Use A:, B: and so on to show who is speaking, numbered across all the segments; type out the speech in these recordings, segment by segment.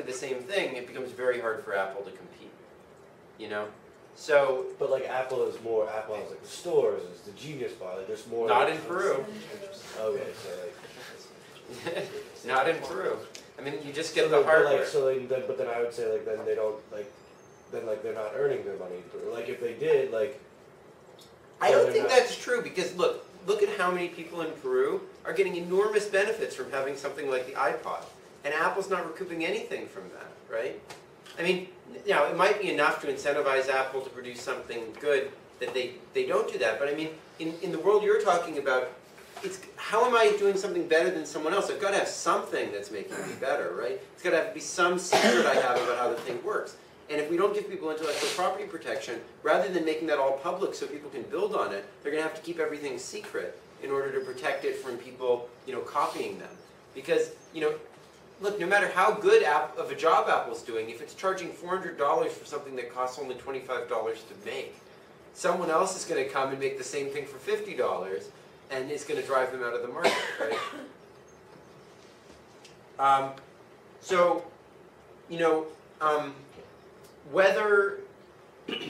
A: the same thing, it becomes very hard for Apple to compete. You know? So,
B: but like Apple has like the stores, it's the Genius Bar, like there's more.
A: Not in Peru.
B: Okay, so like.
A: Not in Peru. I mean, you just get the hardware.
B: But then I would say like then they don't like, then like they're not earning their money in Peru. Like if they did, like.
A: I don't think that's true because look at how many people in Peru are getting enormous benefits from having something like the iPod, and Apple's not recouping anything from that, right? I mean, now it might be enough to incentivize Apple to produce something good that they don't do that, but I mean, in the world you're talking about, it's how am I doing something better than someone else? I've got to have something that's making me better, right? It's got to be some secret I have about how the thing works. And if we don't give people intellectual property protection, rather than making that all public so people can build on it, they're going to have to keep everything secret in order to protect it from people, copying them. Because, look, no matter how good of a job Apple's doing, if it's charging $400 for something that costs only $25 to make, someone else is going to come and make the same thing for $50, and it's going to drive them out of the market, right? Whether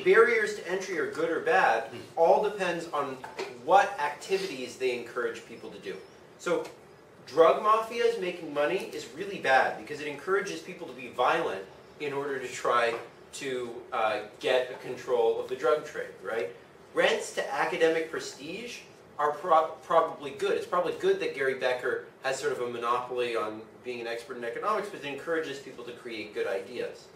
A: barriers to entry are good or bad all depends on what activities they encourage people to do. So drug mafias making money is really bad because it encourages people to be violent in order to try to get a control of the drug trade, right? Rents to academic prestige are probably good. It's probably good that Gary Becker has sort of a monopoly on being an expert in economics, but it encourages people to create good ideas.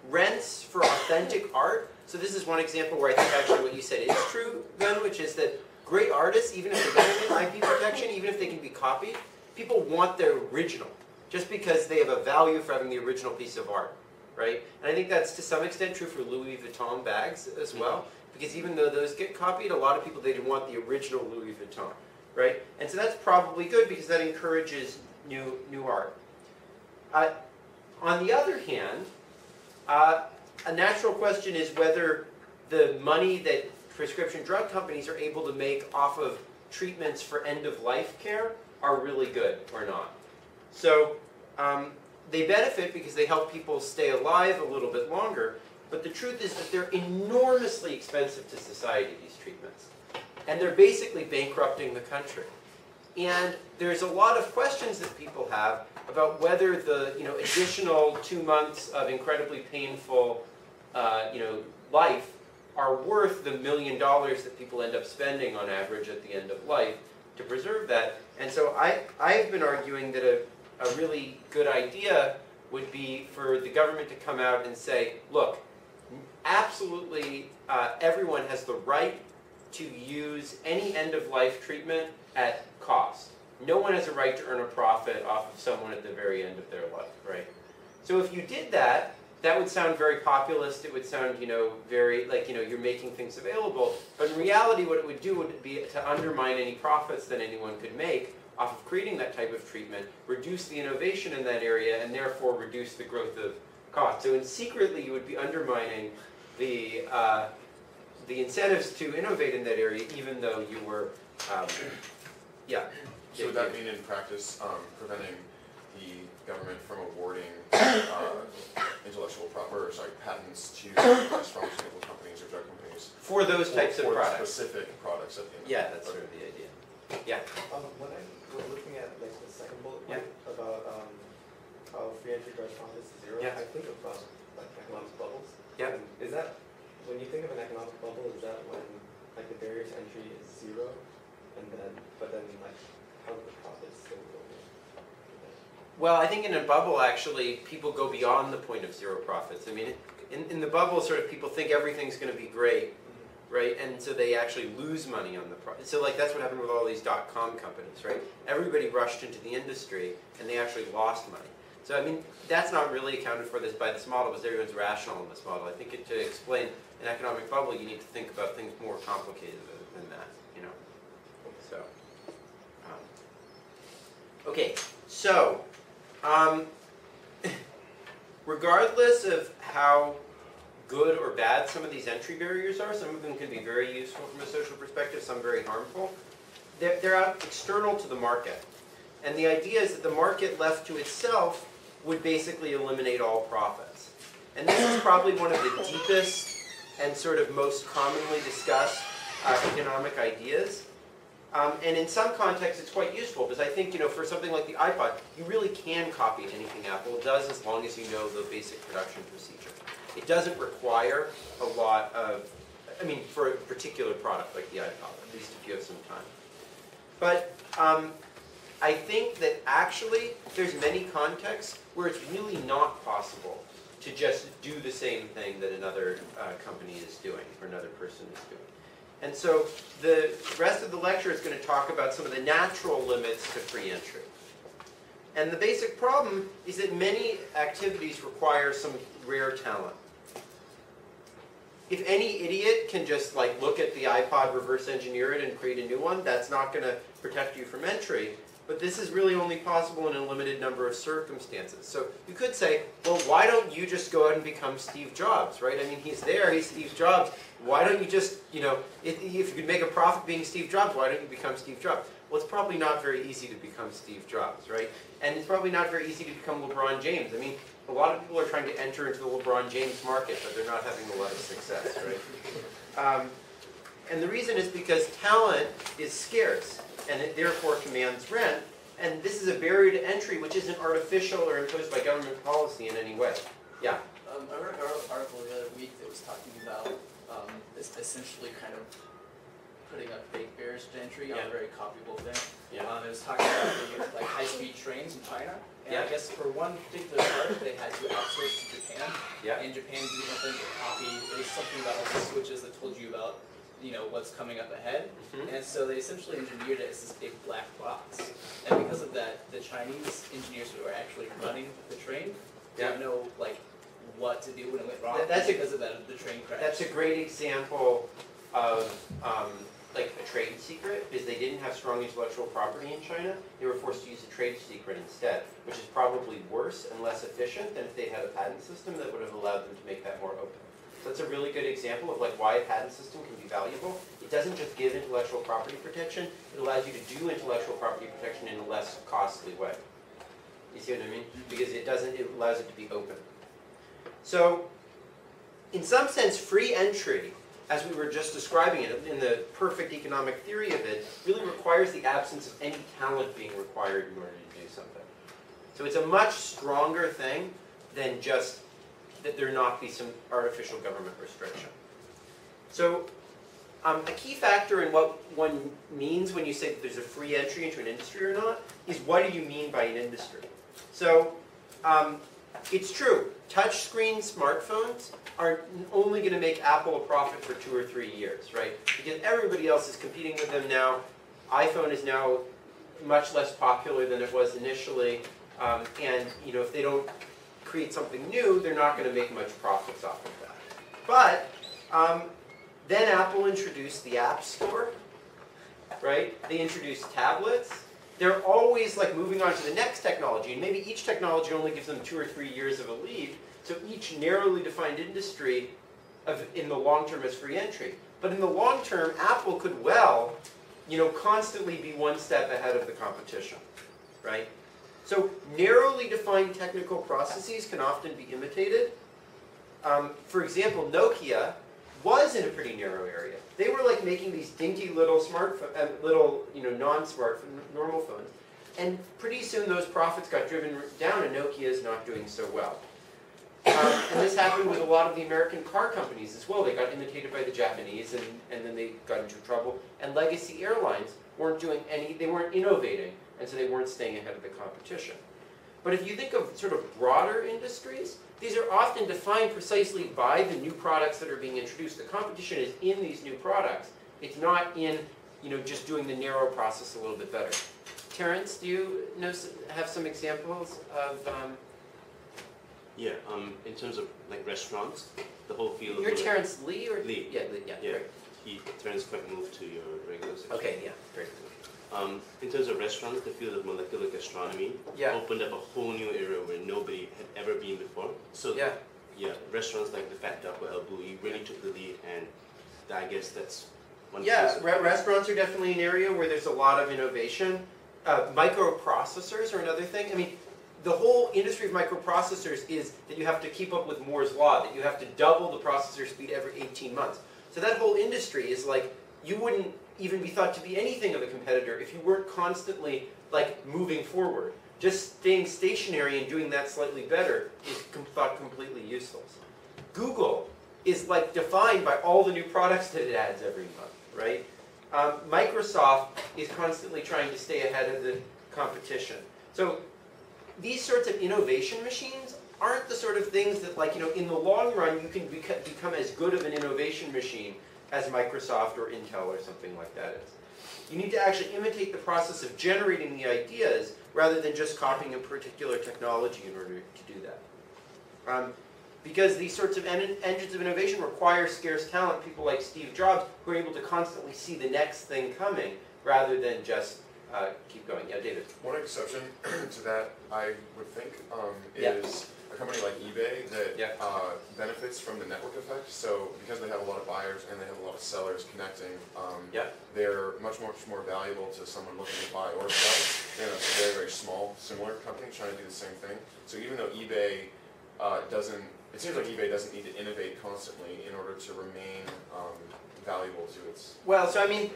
A: Rents for authentic art. So this is one example where I think actually what you said is true, Glen, which is that great artists, even if they don't get IP protection, even if they can be copied, people want their original, just because they have a value for having the original piece of art, right? And I think that's to some extent true for Louis Vuitton bags as well, because even though those get copied, a lot of people, they didn't want the original Louis Vuitton, right? And so that's probably good because that encourages new art. On the other hand, a natural question is whether the money that prescription drug companies are able to make off of treatments for end-of-life care are really good or not. So they benefit because they help people stay alive a little bit longer, but the truth is that they're enormously expensive to society, these treatments. And they're basically bankrupting the country. And there's a lot of questions that people have about whether the additional 2 months of incredibly painful life are worth the $1 million that people end up spending on average at the end of life to preserve that. And so I've been arguing that a really good idea would be for the government to come out and say, look, absolutely everyone has the right to use any end-of-life treatment at cost. No one has a right to earn a profit off of someone at the very end of their life, right? So if you did that, that would sound very populist. It would sound, very like, you're making things available. But in reality, what it would do would be to undermine any profits that anyone could make off of creating that type of treatment, reduce the innovation in that area, and therefore reduce the growth of cost. So secretly, you would be undermining the incentives to innovate in that area, even though you were, yeah.
C: So would that mean in practice preventing the government from awarding patents to pharmaceutical companies or drug companies?
A: For those types of products.
C: Specific products at the end.
A: Yeah, that's sort of the idea. Yeah.
D: When I was looking at like the second bullet point about how free entry drives profits to zero, I think about like economic bubbles.
A: Yeah.
D: And is that, when you think of an economic bubble, is that when like the barrier to entry is zero, and then like how do the profits still go?
A: Well, I think in a bubble, actually, people go beyond the point of zero profits. I mean, in the bubble, sort of people think everything's going to be great, right? And so they actually lose money on the profit. So like that's what happened with all these .com companies, right? Everybody rushed into the industry, and they actually lost money. So I mean, that's not really accounted for by this model, because everyone's rational in this model. I think to explain an economic bubble, you need to think about things more complicated than that, So, okay, so. Regardless of how good or bad some of these entry barriers are, some of them can be very useful from a social perspective, some very harmful. They're out external to the market. And the idea is that the market left to itself would basically eliminate all profits. And this is probably one of the deepest and sort of most commonly discussed economic ideas. And in some contexts, it's quite useful because I think, for something like the iPod, you really can copy anything Apple does as long as you know the basic production procedure. It doesn't require a lot of, for a particular product like the iPod, at least if you have some time. But I think that actually there's many contexts where it's really not possible to just do the same thing that another company is doing or another person is doing. And so the rest of the lecture is going to talk about some of the natural limits to free entry. And the basic problem is that many activities require some rare talent. If any idiot can just look at the iPod, reverse engineer it, and create a new one, that's not going to protect you from entry. But this is really only possible in a limited number of circumstances. So you could say, well, why don't you just go out and become Steve Jobs, right? He's there, he's Steve Jobs. Why don't you just, if you could make a profit being Steve Jobs, why don't you become Steve Jobs? Well, it's probably not very easy to become Steve Jobs, right? And it's probably not very easy to become LeBron James. A lot of people are trying to enter into the LeBron James market, but they're not having a lot of success, right? And the reason is because talent is scarce, and it therefore commands rent. And this is a barrier to entry which isn't artificial or imposed by government policy in any way. Yeah?
E: I read an article the other week that was talking about essentially kind of putting up fake barriers to entry on a very copyable thing.
A: Yeah.
E: It was talking about the high-speed trains in China. And I guess for one particular part, they had to outsource to Japan.
A: Yeah.
E: And Japan didn't want them to copy. There was something about all the switches that told you about what's coming up ahead.
A: Mm-hmm.
E: And so they essentially engineered it as this big black box. And because of that, the Chinese engineers who were actually running the train didn't know what to do when it went wrong because of that, the train crash.
A: That's a great example of a trade secret, because they didn't have strong intellectual property in China. They were forced to use a trade secret instead, which is probably worse and less efficient than if they had a patent system that would have allowed them to make that more open. So that's a really good example of why a patent system can be valuable. It doesn't just give intellectual property protection, it allows you to do intellectual property protection in a less costly way. You see what I mean? Because it allows it to be open. So, in some sense, free entry, as we were just describing it in the perfect economic theory of it, really requires the absence of any talent being required in order to do something. So it's a much stronger thing than just that there not be some artificial government restriction. So a key factor in what one means when you say that there's a free entry into an industry or not is what do you mean by an industry? So it's true, touchscreen smartphones are only going to make Apple a profit for 2 or 3 years, right? Because everybody else is competing with them now. iPhone is now much less popular than it was initially, and if they don't create something new, they're not going to make much profits off of that. But then Apple introduced the App Store, right? They introduced tablets. They're always moving on to the next technology, and maybe each technology only gives them 2 or 3 years of a lead. So each narrowly defined industry in the long term is free entry. But in the long term, Apple could constantly be one step ahead of the competition, right? So narrowly defined technical processes can often be imitated. For example, Nokia was in a pretty narrow area. They were making these dinky little non-smartphone, normal phones. And pretty soon those profits got driven down and Nokia is not doing so well. And this happened with a lot of the American car companies as well. They got imitated by the Japanese and then they got into trouble. And legacy airlines weren't doing they weren't innovating, and so they weren't staying ahead of the competition. But if you think of sort of broader industries, these are often defined precisely by the new products that are being introduced. The competition is in these new products. It's not in just doing the narrow process a little bit better. Terrence, do you have some examples of...
F: Yeah, in terms of restaurants, the whole field of...
A: You're Terrence Lee or...
F: Lee.
A: Yeah, Lee, yeah.
F: Great. Terrence quite moved to your regular section.
A: Okay, yeah, great.
F: In terms of restaurants, the field of molecular gastronomy opened up a whole new area where nobody had ever been before. So restaurants like the Fat Duck or El Bulli really took the lead, and I guess that's one.
A: Yeah, restaurants are definitely an area where there's a lot of innovation. Microprocessors are another thing. the whole industry of microprocessors is that you have to keep up with Moore's law, that you have to double the processor speed every 18 months. So that whole industry is like, you wouldn't even be thought to be anything of a competitor if you weren't constantly like moving forward. Just staying stationary and doing that slightly better is thought completely useless. Google is like defined by all the new products that it adds every month, right? Microsoft is constantly trying to stay ahead of the competition. So these sorts of innovation machines aren't the sort of things that, like, in the long run you can become as good of an innovation machine as Microsoft or Intel or something like that is. You need to actually imitate the process of generating the ideas rather than just copying a particular technology in order to do that. Because these sorts of engines of innovation require scarce talent, people like Steve Jobs, who are able to constantly see the next thing coming rather than just keep going. Yeah, David?
C: One exception to that, I would think, is a company like eBay that benefits from the network effect. So because they have a lot of buyers and they have a lot of sellers connecting, they're much more valuable to someone looking to buy or sell than a very, very small, similar company trying to do the same thing. So even though eBay it seems like eBay doesn't need to innovate constantly in order to remain valuable to its...
A: Well, so I mean,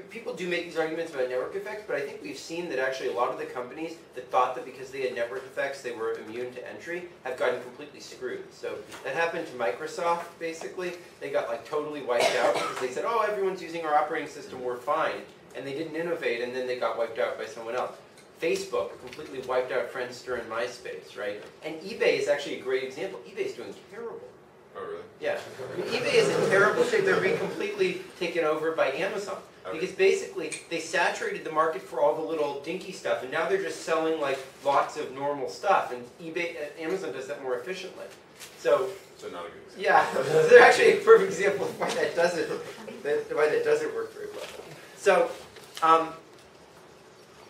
A: people do make these arguments about network effects, but I think we've seen that actually a lot of the companies that thought that because they had network effects they were immune to entry have gotten completely screwed. So that happened to Microsoft, basically. They got like totally wiped out because they said, oh, everyone's using our operating system, we're fine. And they didn't innovate, and then they got wiped out by someone else. Facebook completely wiped out Friendster and MySpace, right? And eBay is actually a great example. eBay is doing terrible.
C: Oh, really?
A: Yeah. I mean, eBay is in terrible shape. They're being completely taken over by Amazon.
C: Okay.
A: Because basically, they saturated the market for all the little dinky stuff, and now they're just selling like lots of normal stuff, and Amazon does that more efficiently. So
C: not a good example.
A: Yeah, so they're actually a perfect example of why that doesn't work very well. So,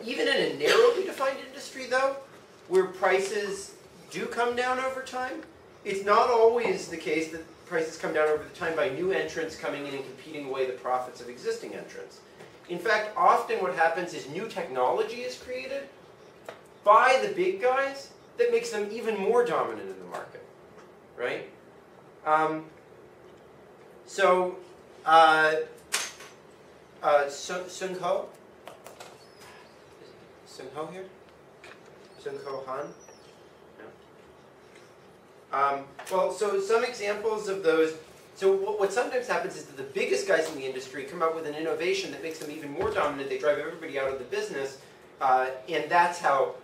A: even in a narrowly defined industry, though, where prices do come down over time, it's not always the case that prices come down over the time by new entrants coming in and competing away the profits of existing entrants. In fact, often what happens is new technology is created by the big guys that makes them even more dominant in the market, right? Sung Ho? Sung Ho here? Sung Ho Han? No. Well, so some examples of those. So what sometimes happens is that the biggest guys in the industry come out with an innovation that makes them even more dominant. They drive everybody out of the business, and that's how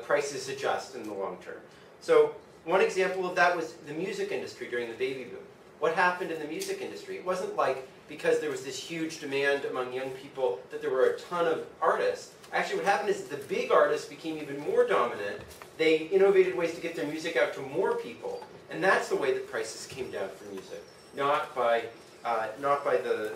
A: prices adjust in the long term. So one example of that was the music industry during the baby boom. What happened in the music industry? It wasn't like because there was this huge demand among young people that there were a ton of artists. Actually, what happened is that the big artists became even more dominant. They innovated ways to get their music out to more people, and that's the way that prices came down for music, not by the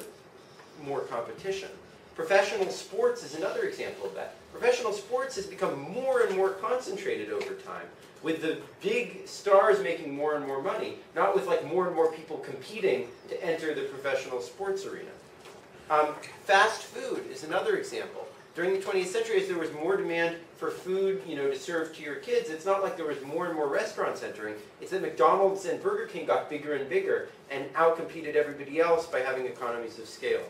A: more competition. Professional sports is another example of that. Professional sports has become more and more concentrated over time, with the big stars making more and more money, not with like more and more people competing to enter the professional sports arena. Fast food is another example. During the 20th century, as there was more demand for food, to serve to your kids, it's not like there was more and more restaurants entering. It's that McDonald's and Burger King got bigger and bigger and outcompeted everybody else by having economies of scale.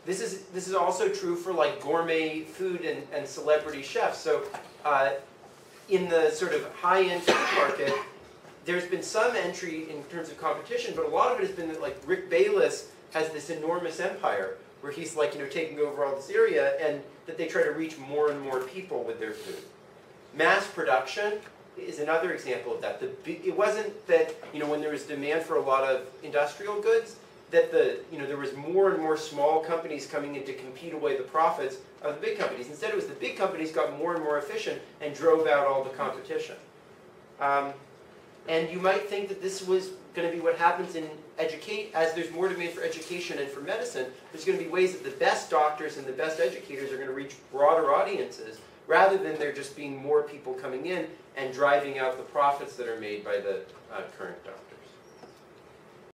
A: This is also true for like gourmet food and celebrity chefs. So in the sort of high-end food market, there's been some entry in terms of competition, but a lot of it has been that like Rick Bayless has this enormous empire where he's like, taking over all this area, and that they try to reach more and more people with their food. Mass production is another example of that. It wasn't that, when there was demand for a lot of industrial goods, that there was more and more small companies coming in to compete away the profits of the big companies. Instead, it was the big companies got more and more efficient and drove out all the competition. And you might think that this was going to be what happens in as there's more demand for education and for medicine, there's going to be ways that the best doctors and the best educators are going to reach broader audiences, rather than there just being more people coming in and driving out the profits that are made by the current doctors.